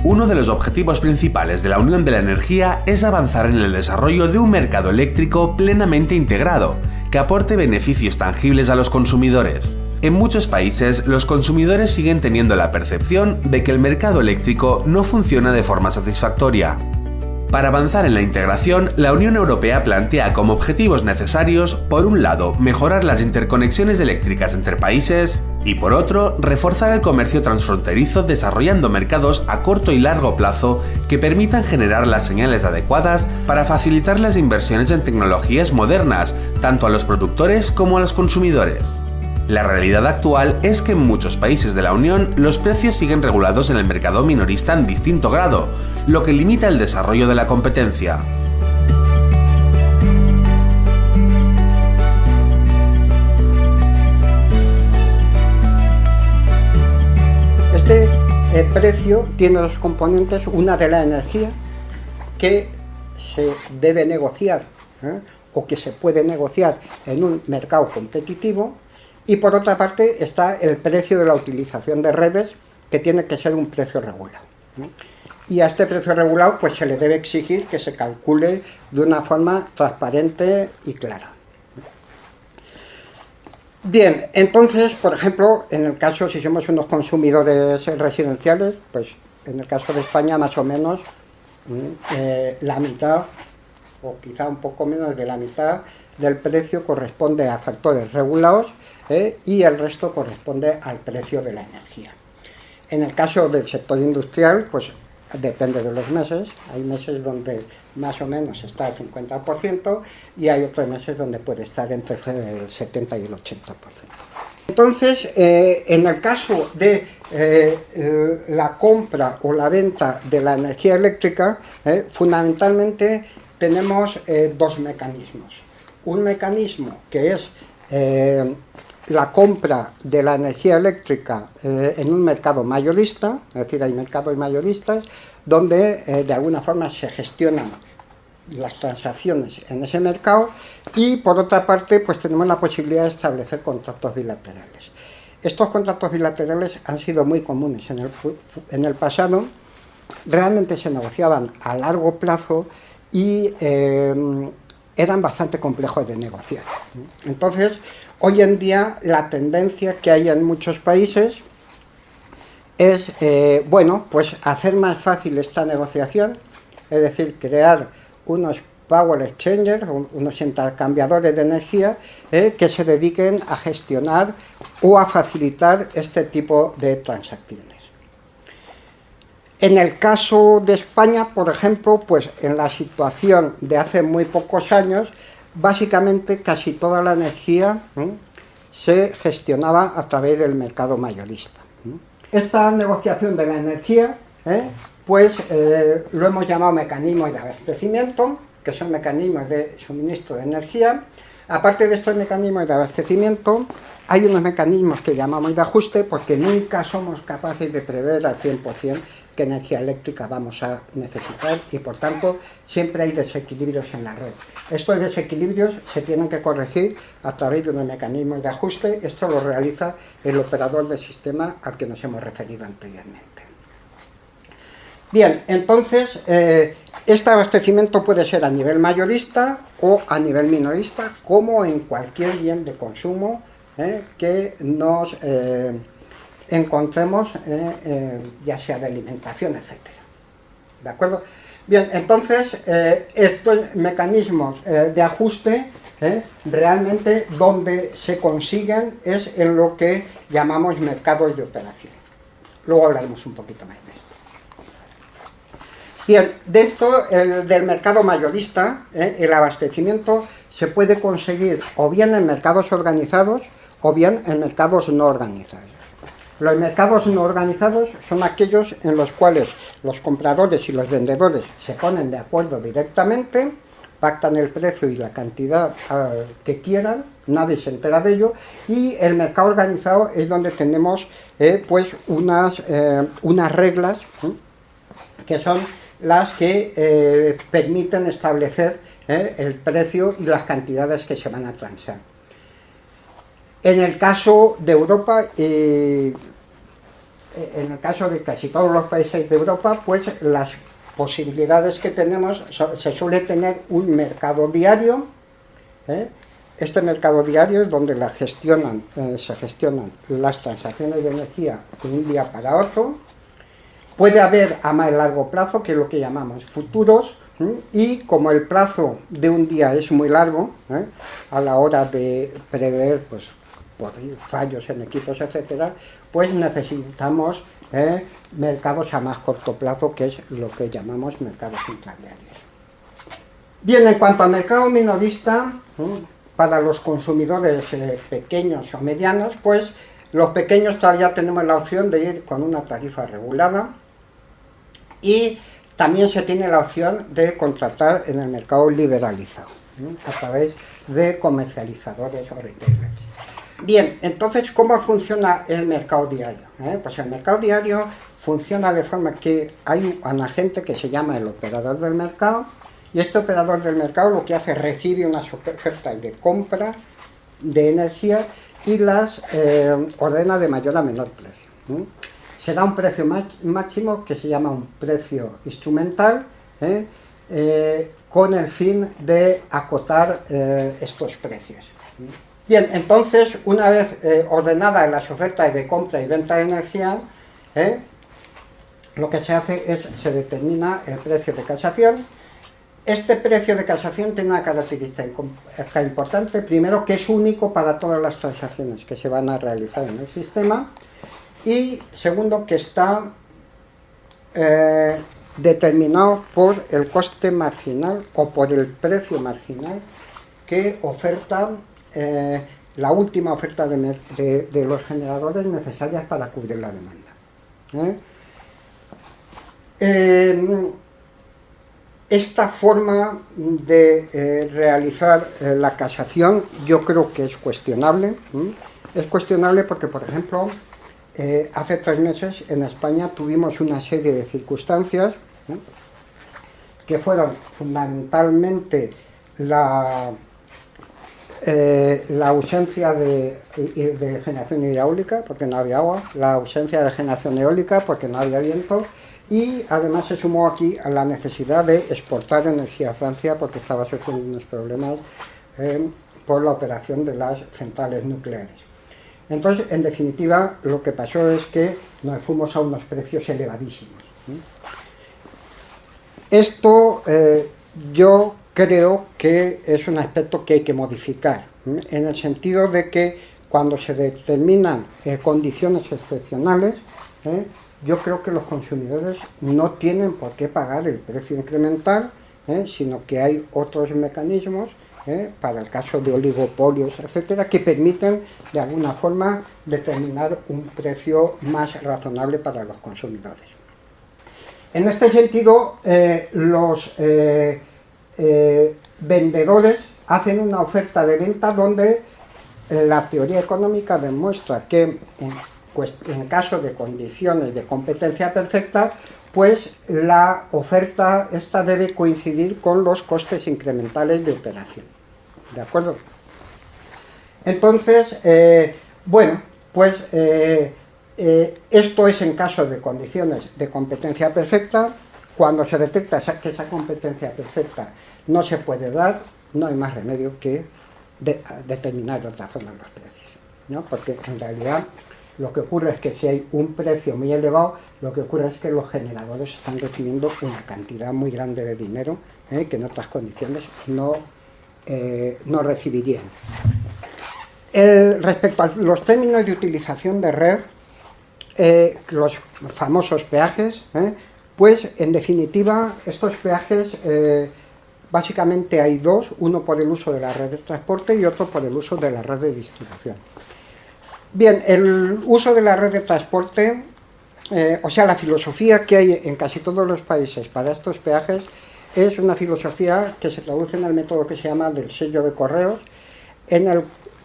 Uno de los objetivos principales de la Unión de la Energía es avanzar en el desarrollo de un mercado eléctrico plenamente integrado, que aporte beneficios tangibles a los consumidores. En muchos países, los consumidores siguen teniendo la percepción de que el mercado eléctrico no funciona de forma satisfactoria. Para avanzar en la integración, la Unión Europea plantea como objetivos necesarios, por un lado, mejorar las interconexiones eléctricas entre países y, por otro, reforzar el comercio transfronterizo desarrollando mercados a corto y largo plazo que permitan generar las señales adecuadas para facilitar las inversiones en tecnologías modernas, tanto a los productores como a los consumidores. La realidad actual es que en muchos países de la Unión los precios siguen regulados en el mercado minorista en distinto grado, lo que limita el desarrollo de la competencia. Este precio tiene dos componentes, una de la energía que se debe negociar o que se puede negociar en un mercado competitivo. Y por otra parte está el precio de la utilización de redes, que tiene que ser un precio regulado. Y a este precio regulado pues se le debe exigir que se calcule de una forma transparente y clara. Bien, entonces, por ejemplo, en el caso, si somos unos consumidores residenciales, pues en el caso de España más o menos la mitad, o quizá un poco menos de la mitad del precio corresponde a factores regulados y el resto corresponde al precio de la energía. En el caso del sector industrial, pues depende de los meses. Hay meses donde más o menos está el 50% y hay otros meses donde puede estar entre el 70 y el 80%. Entonces, en el caso de la compra o la venta de la energía eléctrica, fundamentalmente tenemos dos mecanismos. Un mecanismo que es la compra de la energía eléctrica en un mercado mayorista, es decir, hay mercados mayoristas donde de alguna forma se gestionan las transacciones en ese mercado, y por otra parte pues tenemos la posibilidad de establecer contratos bilaterales. Estos contratos bilaterales han sido muy comunes en el pasado, realmente se negociaban a largo plazo y eran bastante complejos de negociar. Entonces, hoy en día la tendencia que hay en muchos países es, pues hacer más fácil esta negociación, es decir, crear unos power exchangers, unos intercambiadores de energía que se dediquen a gestionar o a facilitar este tipo de transacciones. En el caso de España, por ejemplo, pues en la situación de hace muy pocos años, básicamente casi toda la energía se gestionaba a través del mercado mayorista. Esta negociación de la energía, lo hemos llamado mecanismos de abastecimiento, que son mecanismos de suministro de energía. Aparte de estos mecanismos de abastecimiento, hay unos mecanismos que llamamos de ajuste, porque nunca somos capaces de prever al 100% qué energía eléctrica vamos a necesitar y por tanto siempre hay desequilibrios en la red. Estos desequilibrios se tienen que corregir a través de unos mecanismos de ajuste. Esto lo realiza el operador del sistema al que nos hemos referido anteriormente. Bien, entonces este abastecimiento puede ser a nivel mayorista o a nivel minorista, como en cualquier bien de consumo que nos encontremos, ya sea de alimentación, etcétera. ¿De acuerdo? Bien, entonces estos mecanismos de ajuste realmente donde se consiguen es en lo que llamamos mercados de operación. Luego hablaremos un poquito más de esto. Bien, dentro del mercado mayorista, el abastecimiento se puede conseguir o bien en mercados organizados o bien en mercados no organizados. Los mercados no organizados son aquellos en los cuales los compradores y los vendedores se ponen de acuerdo directamente, pactan el precio y la cantidad que quieran, nadie se entera de ello, y el mercado organizado es donde tenemos unas reglas que son las que permiten establecer el precio y las cantidades que se van a transar. En el caso de Europa, en el caso de casi todos los países de Europa, pues las posibilidades que tenemos, se suele tener un mercado diario. Este mercado diario es donde se gestionan las transacciones de energía de un día para otro. Puede haber a más largo plazo, que es lo que llamamos futuros, y como el plazo de un día es muy largo, a la hora de prever pues, fallos en equipos, etcétera, pues necesitamos mercados a más corto plazo, que es lo que llamamos mercados intradiarios. Bien, en cuanto al mercado minorista, para los consumidores pequeños o medianos, pues los pequeños todavía tenemos la opción de ir con una tarifa regulada y también se tiene la opción de contratar en el mercado liberalizado, a través de comercializadores o retailers. Bien, entonces, ¿cómo funciona el mercado diario? Pues el mercado diario funciona de forma que hay un agente que se llama el operador del mercado, y este operador del mercado lo que hace es recibe unas ofertas de compra de energía y las ordena de mayor a menor precio. Se da un precio máximo que se llama un precio instrumental, con el fin de acotar estos precios. Bien, entonces, una vez ordenadas las ofertas de compra y venta de energía, lo que se hace es, se determina el precio de casación. Este precio de casación tiene una característica importante, primero que es único para todas las transacciones que se van a realizar en el sistema, y segundo que está determinado por el coste marginal o por el precio marginal que oferta la última oferta de los generadores necesarias para cubrir la demanda. Esta forma de realizar la casación yo creo que es cuestionable. Es cuestionable porque, por ejemplo, hace 3 meses en España tuvimos una serie de circunstancias que fueron fundamentalmente la ausencia de generación hidráulica porque no había agua, la ausencia de generación eólica porque no había viento, y además se sumó aquí a la necesidad de exportar energía a Francia porque estaba sufriendo unos problemas por la operación de las centrales nucleares. Entonces, en definitiva, lo que pasó es que nos fuimos a unos precios elevadísimos. Esto yo creo que es un aspecto que hay que modificar, en el sentido de que cuando se determinan condiciones excepcionales, yo creo que los consumidores no tienen por qué pagar el precio incremental, sino que hay otros mecanismos, para el caso de oligopolios, etcétera, que permiten de alguna forma determinar un precio más razonable para los consumidores. En este sentido, los vendedores hacen una oferta de venta donde la teoría económica demuestra que en caso de condiciones de competencia perfecta, pues la oferta esta debe coincidir con los costes incrementales de operación. ¿De acuerdo? Entonces, bueno, pues esto es en caso de condiciones de competencia perfecta. Cuando se detecta que esa competencia perfecta no se puede dar, no hay más remedio que determinar de otra forma los precios, ¿no? Porque en realidad lo que ocurre es que si hay un precio muy elevado, lo que ocurre es que los generadores están recibiendo una cantidad muy grande de dinero que en otras condiciones no recibirían. Respecto a los términos de utilización de red, los famosos peajes, pues en definitiva estos peajes básicamente hay dos, uno por el uso de la red de transporte y otro por el uso de la red de distribución. Bien, el uso de la red de transporte, o sea, la filosofía que hay en casi todos los países para estos peajes es una filosofía que se traduce en el método que se llama del sello de correos,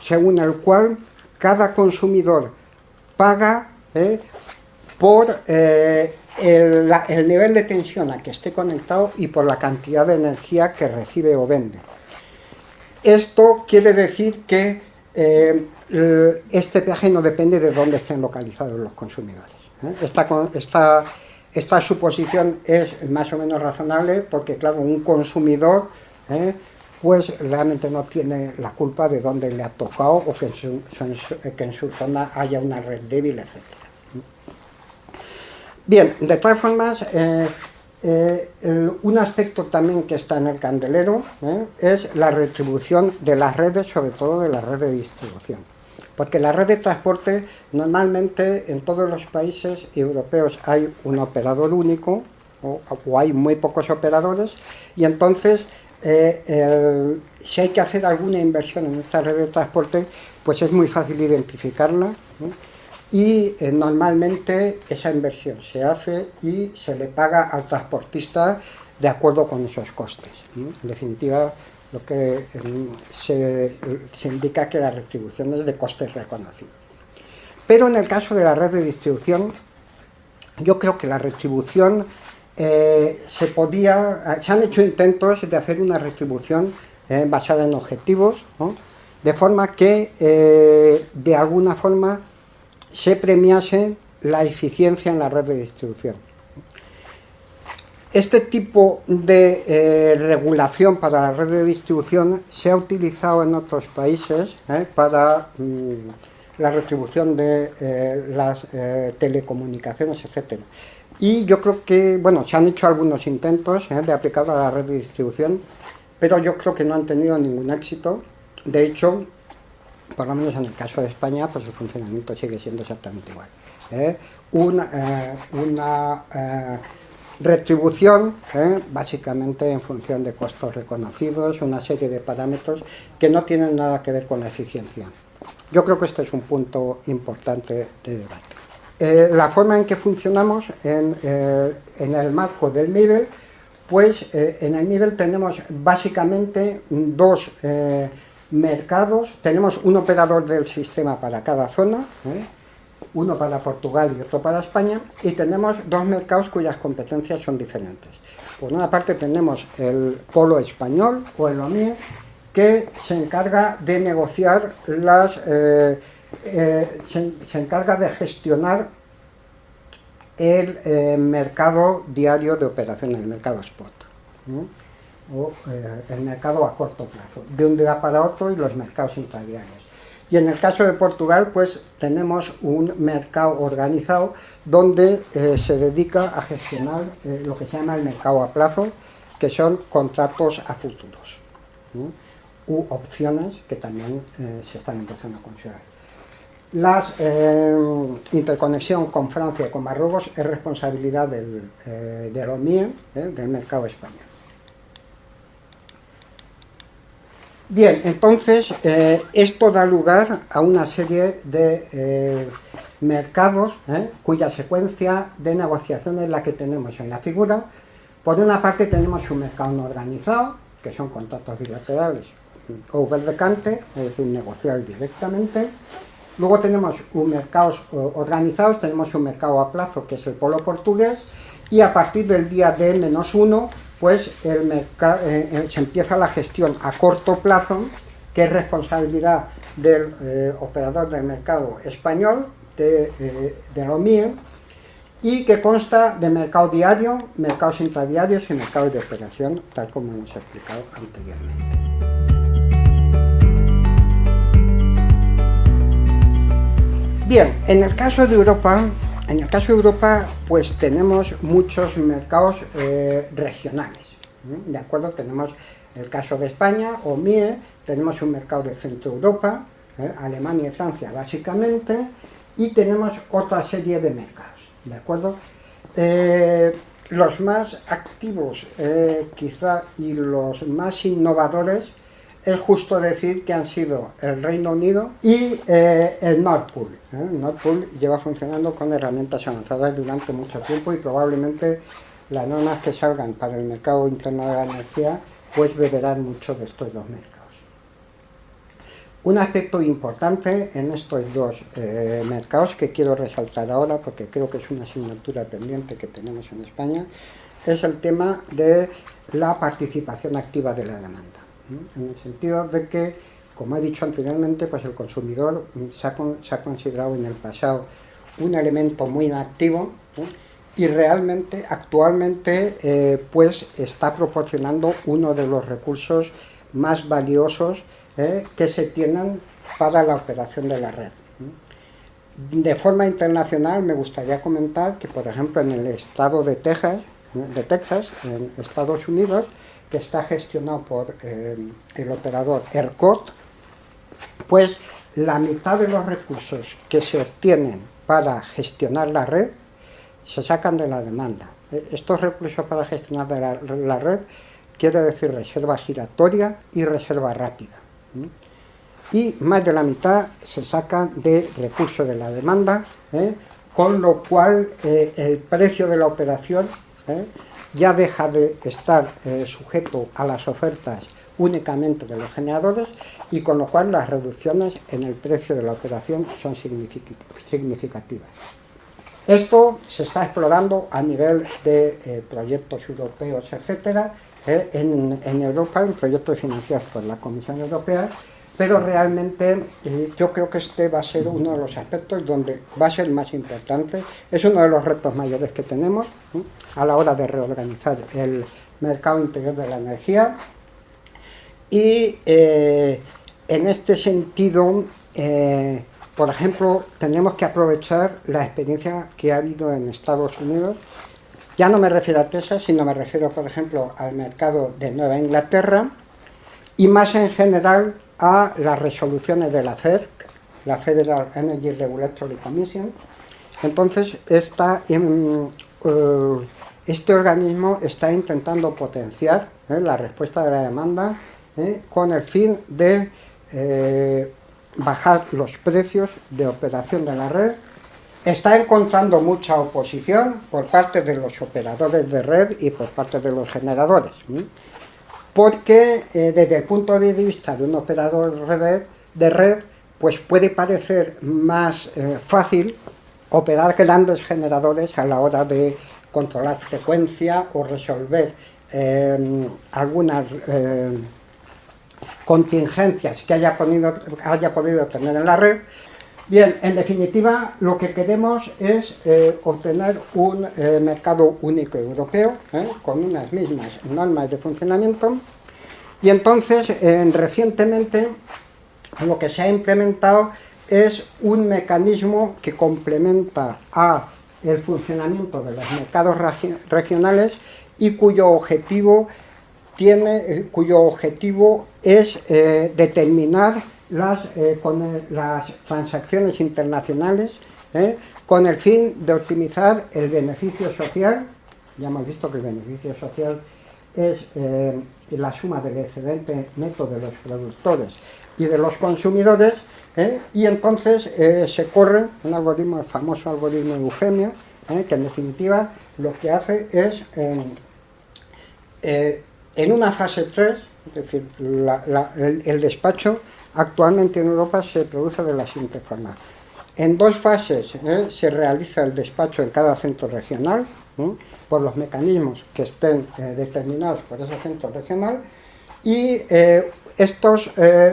según el cual cada consumidor paga por el nivel de tensión a que esté conectado y por la cantidad de energía que recibe o vende. Esto quiere decir que este peaje no depende de dónde estén localizados los consumidores. Esta suposición es más o menos razonable porque, claro, un consumidor pues realmente no tiene la culpa de dónde le ha tocado o que en su zona haya una red débil, etc. Bien, de todas formas, un aspecto también que está en el candelero es la retribución de las redes, sobre todo de la red de distribución. Porque la red de transporte, normalmente en todos los países europeos hay un operador único o hay muy pocos operadores, y entonces si hay que hacer alguna inversión en esta red de transporte, pues es muy fácil identificarla, y normalmente esa inversión se hace y se le paga al transportista de acuerdo con esos costes. En definitiva, lo que se indica que la retribución es de costes reconocidos. Pero en el caso de la red de distribución, yo creo que la retribución se han hecho intentos de hacer una retribución basada en objetivos, ¿no? De forma que de alguna forma se premiase la eficiencia en la red de distribución. Este tipo de regulación para la red de distribución se ha utilizado en otros países para la retribución de las telecomunicaciones, etc. Y yo creo que, bueno, se han hecho algunos intentos de aplicarlo a la red de distribución, pero yo creo que no han tenido ningún éxito. De hecho, por lo menos en el caso de España, pues el funcionamiento sigue siendo exactamente igual. Una retribución, básicamente en función de costos reconocidos, una serie de parámetros que no tienen nada que ver con la eficiencia. Yo creo que este es un punto importante de debate. La forma en que funcionamos en el marco del nivel, pues en el nivel tenemos básicamente dos mercados. Tenemos un operador del sistema para cada zona, uno para Portugal y otro para España, y tenemos dos mercados cuyas competencias son diferentes. Por una parte tenemos el polo español o el OMIE, que se encarga de negociar se encarga de gestionar el mercado diario de operación, el mercado spot, o el mercado a corto plazo, de un día para otro, y los mercados intradiarios. Y en el caso de Portugal, pues tenemos un mercado organizado donde se dedica a gestionar lo que se llama el mercado a plazo, que son contratos a futuros, u opciones que también se están empezando a considerar. La interconexión con Francia y con Marruecos es responsabilidad del OMIE, del mercado español. Bien, entonces esto da lugar a una serie de mercados cuya secuencia de negociación es la que tenemos en la figura. Por una parte tenemos un mercado no organizado, que son contratos bilaterales over the counter, es decir, negociar directamente. Luego tenemos un mercados organizados, tenemos un mercado a plazo, que es el polo portugués, y a partir del día D-1, pues se empieza la gestión a corto plazo, que es responsabilidad del operador del mercado español, del OMIE, y que consta de mercado diario, mercados intradiarios y mercados de operación, tal como hemos explicado anteriormente. Bien, en el caso de Europa, pues tenemos muchos mercados regionales, ¿de acuerdo? Tenemos el caso de España, OMIE, tenemos un mercado de Centro Europa, Alemania y Francia básicamente, y tenemos otra serie de mercados, ¿de acuerdo? Los más activos quizá y los más innovadores es justo decir que han sido el Reino Unido y el Nord Pool. El Nord Pool lleva funcionando con herramientas avanzadas durante mucho tiempo, y probablemente las normas que salgan para el mercado interno de la energía pues beberán mucho de estos dos mercados. Un aspecto importante en estos dos mercados que quiero resaltar ahora, porque creo que es una asignatura pendiente que tenemos en España, es el tema de la participación activa de la demanda. En el sentido de que, como he dicho anteriormente, pues el consumidor se ha considerado en el pasado un elemento muy inactivo, y realmente actualmente pues está proporcionando uno de los recursos más valiosos que se tienen para la operación de la red. De forma internacional me gustaría comentar que, por ejemplo, en el estado de Texas, en Estados Unidos, que está gestionado por el operador ERCOT, pues la mitad de los recursos que se obtienen para gestionar la red se sacan de la demanda. Estos recursos para gestionar la red quiere decir reserva giratoria y reserva rápida. Y más de la mitad se sacan de recursos de la demanda, con lo cual el precio de la operación ya deja de estar sujeto a las ofertas únicamente de los generadores, y con lo cual las reducciones en el precio de la operación son significativas. Esto se está explorando a nivel de proyectos europeos, etcétera, en Europa, en proyectos financiados por la Comisión Europea, pero realmente yo creo que este va a ser uno de los aspectos donde va a ser más importante. Es uno de los retos mayores que tenemos a la hora de reorganizar el mercado interior de la energía, y en este sentido, por ejemplo, tenemos que aprovechar la experiencia que ha habido en Estados Unidos. Ya no me refiero a Texas, sino me refiero, por ejemplo, al mercado de Nueva Inglaterra, y más en general a las resoluciones de la FERC, la Federal Energy Regulatory Commission. Entonces, este organismo está intentando potenciar la respuesta de la demanda con el fin de bajar los precios de operación de la red. Está encontrando mucha oposición por parte de los operadores de red y por parte de los generadores, porque desde el punto de vista de un operador de red, pues puede parecer más fácil operar grandes generadores a la hora de controlar frecuencia o resolver algunas contingencias que haya podido tener en la red. Bien, en definitiva, lo que queremos es obtener un mercado único europeo, con unas mismas normas de funcionamiento, y entonces recientemente lo que se ha implementado es un mecanismo que complementa a el funcionamiento de los mercados regionales y cuyo objetivo es determinar las transacciones internacionales con el fin de optimizar el beneficio social. Ya hemos visto que el beneficio social es la suma del excedente neto de los productores y de los consumidores, y entonces se corre un algoritmo, el famoso algoritmo Eufemia, que en definitiva lo que hace es en una fase 3, es decir, el despacho actualmente en Europa se produce de la siguiente forma. En dos fases se realiza el despacho en cada centro regional, por los mecanismos que estén determinados por ese centro regional, y estos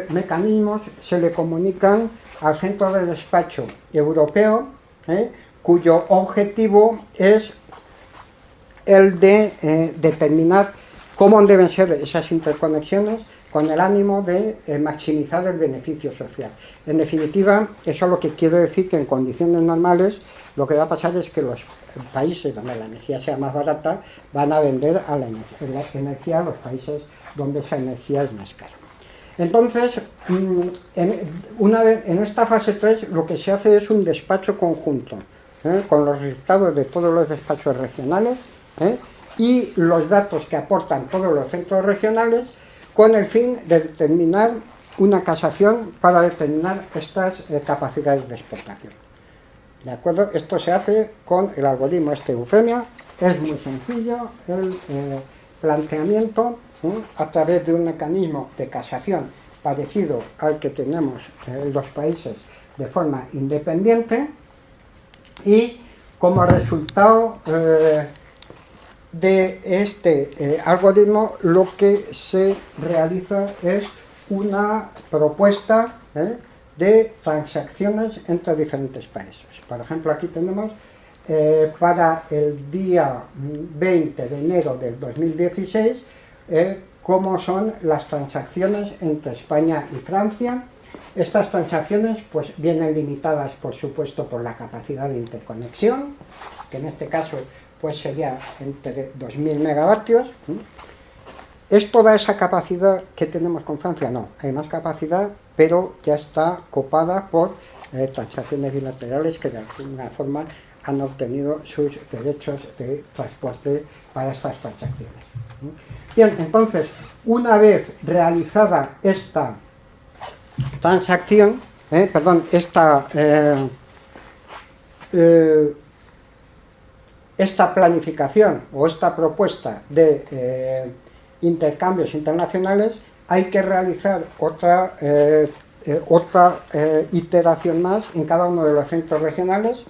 mecanismos se le comunican al centro de despacho europeo, cuyo objetivo es el de determinar cómo deben ser esas interconexiones con el ánimo de maximizar el beneficio social. En definitiva, eso lo que quiere decir que en condiciones normales lo que va a pasar es que los países donde la energía sea más barata van a vender a la energía a los países donde esa energía es más cara. Entonces, en esta fase 3 lo que se hace es un despacho conjunto, con los resultados de todos los despachos regionales y los datos que aportan todos los centros regionales, con el fin de determinar una casación para determinar estas capacidades de exportación. ¿De acuerdo? Esto se hace con el algoritmo Eufemia. Es muy sencillo el planteamiento, a través de un mecanismo de casación parecido al que tenemos en los países de forma independiente, y como resultado de este algoritmo lo que se realiza es una propuesta de transacciones entre diferentes países. Por ejemplo, aquí tenemos para el día 20 de enero del 2016 cómo son las transacciones entre España y Francia. Estas transacciones pues vienen limitadas, por supuesto, por la capacidad de interconexión, que en este caso pues sería entre 2000 megavatios. ¿Es toda esa capacidad que tenemos con Francia? No, hay más capacidad, pero ya está copada por transacciones bilaterales que de alguna forma han obtenido sus derechos de transporte para estas transacciones. Bien, entonces, una vez realizada esta transacción, esta planificación o esta propuesta de intercambios internacionales, hay que realizar otra iteración más en cada uno de los centros regionales,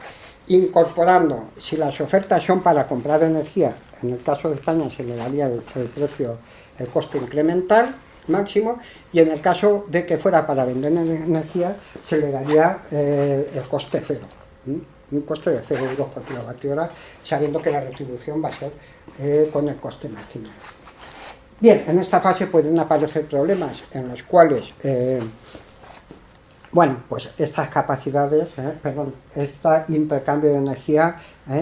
incorporando, si las ofertas son para comprar energía, en el caso de España se le daría el precio, el coste incremental máximo, y en el caso de que fuera para vender energía se le daría el coste cero, un coste de 0 euros por kilovatio hora, sabiendo que la retribución va a ser con el coste marginal. Bien, en esta fase pueden aparecer problemas en los cuales pues estas capacidades, este intercambio de energía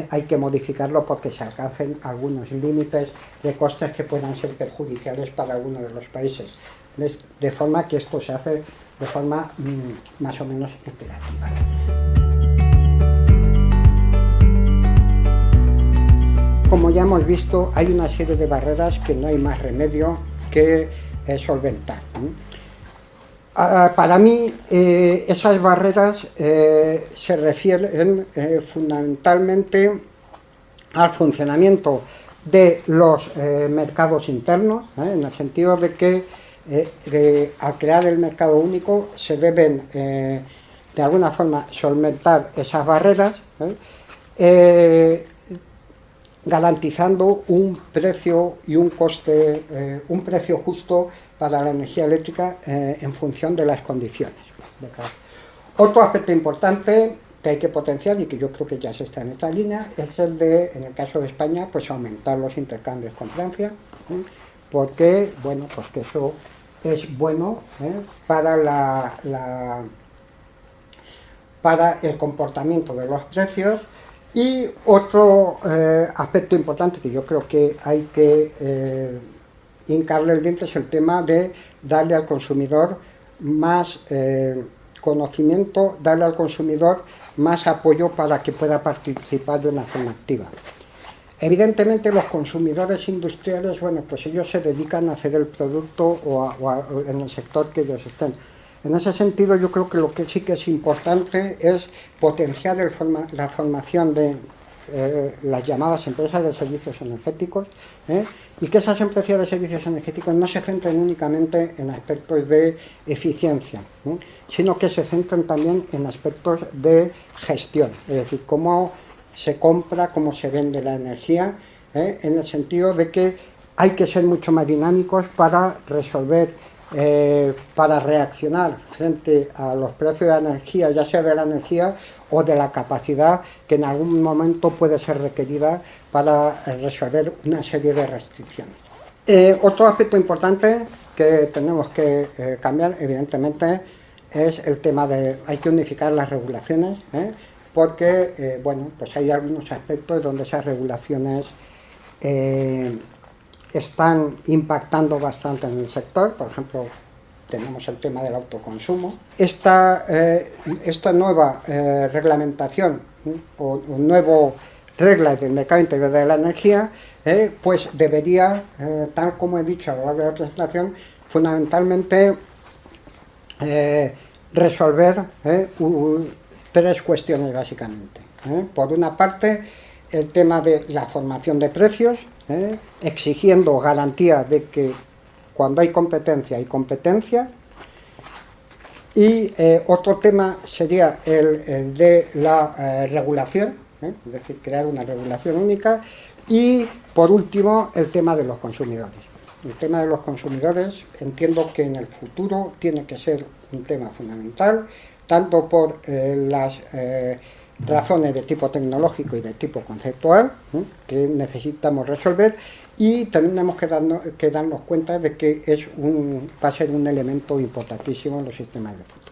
hay que modificarlo porque se alcancen algunos límites de costes que puedan ser perjudiciales para alguno de los países, de forma que esto se hace de forma más o menos iterativa. Como ya hemos visto, hay una serie de barreras que no hay más remedio que solventar. Para mí, esas barreras se refieren fundamentalmente al funcionamiento de los mercados internos, en el sentido de que al crear el mercado único se deben, de alguna forma, solventar esas barreras, garantizando un precio y un coste, un precio justo para la energía eléctrica en función de las condiciones. Otro aspecto importante que hay que potenciar y que yo creo que ya se está en esta línea es el de, en el caso de España, pues aumentar los intercambios con Francia, porque, bueno, pues que eso es bueno para para el comportamiento de los precios. Y otro aspecto importante que yo creo que hay que hincarle el diente es el tema de darle al consumidor más conocimiento, darle al consumidor más apoyo para que pueda participar de una forma activa. Evidentemente los consumidores industriales, bueno, pues ellos se dedican a hacer el producto o en el sector que ellos estén. En ese sentido, yo creo que lo que sí que es importante es potenciar la formación de las llamadas empresas de servicios energéticos, y que esas empresas de servicios energéticos no se centren únicamente en aspectos de eficiencia, sino que se centren también en aspectos de gestión, es decir, cómo se compra, cómo se vende la energía, en el sentido de que hay que ser mucho más dinámicos para resolver, para reaccionar frente a los precios de la energía, ya sea de la energía o de la capacidad que en algún momento puede ser requerida para resolver una serie de restricciones. Otro aspecto importante que tenemos que cambiar, evidentemente, es el tema de hay que unificar las regulaciones, porque bueno, pues hay algunos aspectos donde esas regulaciones están impactando bastante en el sector. Por ejemplo, tenemos el tema del autoconsumo. Esta nueva reglamentación o nuevo reglas del mercado interior de la energía, pues debería, tal como he dicho a lo largo de la presentación, fundamentalmente resolver tres cuestiones básicamente. Por una parte, el tema de la formación de precios, exigiendo garantía de que cuando hay competencia, hay competencia. Y otro tema sería el de la regulación, es decir, crear una regulación única. Y por último, el tema de los consumidores. El tema de los consumidores entiendo que en el futuro tiene que ser un tema fundamental, tanto por las razones de tipo tecnológico y de tipo conceptual que necesitamos resolver, y tenemos que darnos cuenta de que va a ser un elemento importantísimo en los sistemas de futuro.